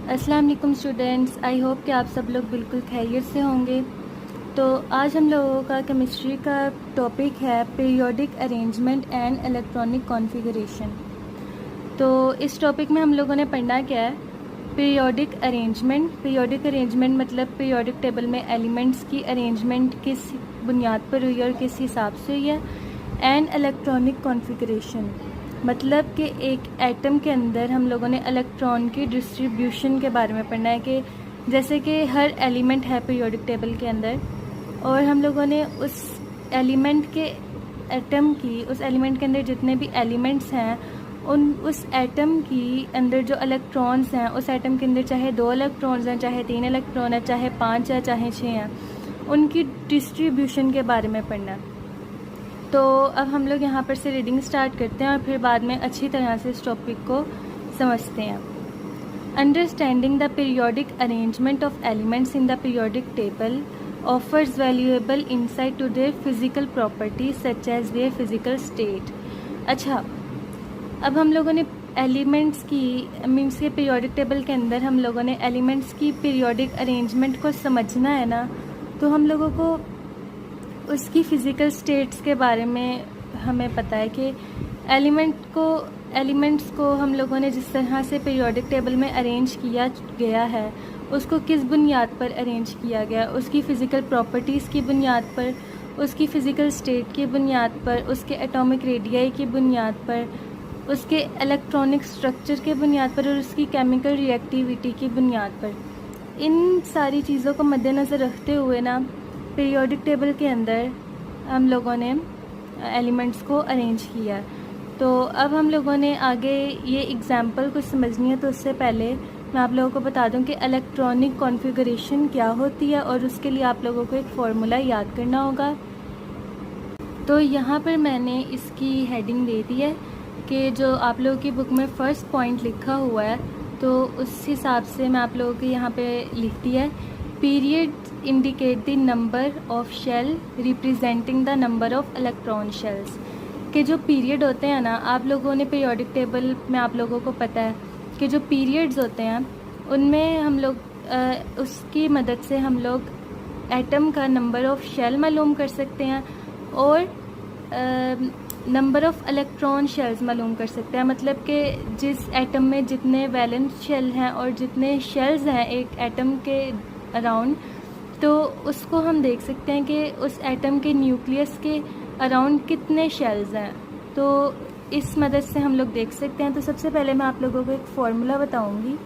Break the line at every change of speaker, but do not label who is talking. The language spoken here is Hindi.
अस्सलाम वालेकुम स्टूडेंट्स, आई होप कि आप सब लोग बिल्कुल खैरियत से होंगे। तो आज हम लोगों का केमिस्ट्री का टॉपिक है periodic arrangement and electronic configuration. तो इस टॉपिक में हम लोगों ने पढ़ना क्या है, पीरियोडिक अरेंजमेंट। पीरियोडिक अरेंजमेंट मतलब पीरियोडिक टेबल में एलिमेंट्स की अरेंजमेंट किस बुनियाद पर हुई है और किस हिसाब से हुई है। एंड इलेक्ट्रॉनिक कॉन्फ़िगरेशन मतलब कि एक एटम के अंदर हम लोगों ने इलेक्ट्रॉन की डिस्ट्रीब्यूशन के बारे में पढ़ना है कि जैसे कि हर एलिमेंट है पीरियोडिक टेबल के अंदर, और हम लोगों ने उस एलिमेंट के एटम की, उस एलिमेंट के अंदर जितने भी एलिमेंट्स हैं उस एटम की अंदर जो इलेक्ट्रॉन्स हैं, उस एटम के अंदर चाहे 2 इलेक्ट्रॉन्स हैं, चाहे 3 इलेक्ट्रॉन है, चाहे 5 है, चाहे 6 हैं, उनकी डिस्ट्रीब्यूशन के बारे में पढ़ना है। तो अब हम लोग यहाँ पर से रीडिंग स्टार्ट करते हैं और फिर बाद में अच्छी तरह से इस टॉपिक को समझते हैं। Understanding the periodic arrangement of elements in the periodic table offers valuable insight to their physical properties such as their physical state. अच्छा, अब हम लोगों ने एलिमेंट्स की मीन्स के पीरियोडिक टेबल के अंदर हम लोगों ने एलिमेंट्स की पीरियोडिक अरेंजमेंट को समझना है ना, तो हम लोगों को उसकी फ़िज़िकल स्टेट्स के बारे में हमें पता है कि एलिमेंट्स को हम लोगों ने जिस तरह से पीरियोडिक टेबल में अरेंज किया गया है उसको किस बुनियाद पर अरेंज किया गया, उसकी फ़िज़िकल प्रॉपर्टीज़ की बुनियाद पर, उसकी फ़िज़िकल स्टेट की बुनियाद पर, उसके एटॉमिक रेडियाई की बुनियाद पर, उसके इलेक्ट्रॉनिक स्ट्रक्चर के बुनियाद पर और उसकी केमिकल रिएक्टिविटी की बुनियाद पर। इन सारी चीज़ों को मद्देनज़र रखते हुए ना पीरियोडिक टेबल के अंदर हम लोगों ने एलिमेंट्स को अरेंज किया। तो अब हम लोगों ने आगे ये एग्ज़ाम्पल कुछ समझनी है, तो उससे पहले मैं आप लोगों को बता दूं कि इलेक्ट्रॉनिक कॉन्फ़िगरेशन क्या होती है और उसके लिए आप लोगों को एक फ़ॉर्मूला याद करना होगा। तो यहाँ पर मैंने इसकी हेडिंग दे दी है कि जो आप लोगों की बुक में फ़र्स्ट पॉइंट लिखा हुआ है, तो उस हिसाब से मैं आप लोगों को यहाँ पे लिख दिया है। Period indicate the number of shell representing the number of electron shells. के जो पीरियड होते हैं ना, आप लोगों ने पीरियोडिक टेबल में आप लोगों को पता है कि जो पीरियड्स होते हैं उनमें हम लोग उसकी मदद से हम लोग एटम का नंबर ऑफ शेल मालूम कर सकते हैं और नंबर ऑफ इलेक्ट्रॉन शेल्स मालूम कर सकते हैं। मतलब कि जिस एटम में जितने वैलेंस शेल हैं और जितने शेल्स हैं एक एटम के अराउंड, तो उसको हम देख सकते हैं कि उस एटम के न्यूक्लियस के अराउंड कितने शेल्स हैं। तो इस मदद से हम लोग देख सकते हैं। तो सबसे पहले मैं आप लोगों को एक फ़ॉर्मूला बताऊंगी